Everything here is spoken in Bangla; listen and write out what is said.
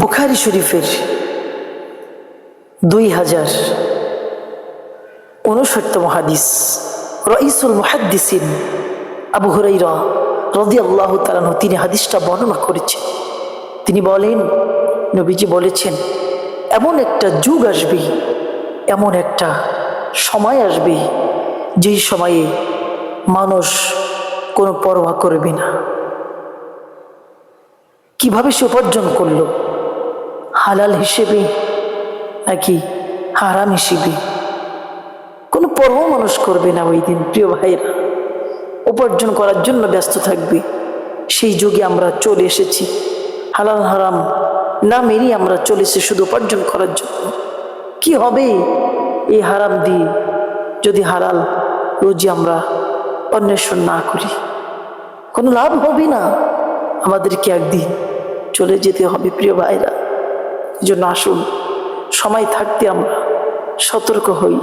বুখারী শরীফের 2059 হাদিস, রাইসুল মুহাদ্দিসিন আবু হুরায়রা রাদিয়াল্লাহু তাআলা আনহু তিনি হাদিসটা বর্ণনা করেছেন। তিনি বলেন, নবীজি বলেছেন, এমন একটা যুগ আসবে, এমন একটা সময় আসবে, যেই সময়ে মানুষ কোনো পরোয়া করবে না। কিভাবে সে উপার্জন করলো, হালাল হিসেবে নাকি হারাম হিসেবে, কোনো পরোয়া মানুষ করবে না ওই দিন। প্রিয় ভাইরা, উপার্জন করার জন্য ব্যস্ত থাকবে। সেই যুগে আমরা চলে এসেছি। হালাল হারাম না মেনে আমরা চলেছি শুধু উপার্জন করার জন্য। কি হবে এই হারাম দিয়ে যদি হালাল রুজি আমরা অন্বেষণ না করি? কোনো লাভ হবে না, আমাদেরকে একদিন চলে যেতে হবে। প্রিয় ভাইরা, এই জন্য আসুন সময় থাকতে আমরা সতর্ক হই।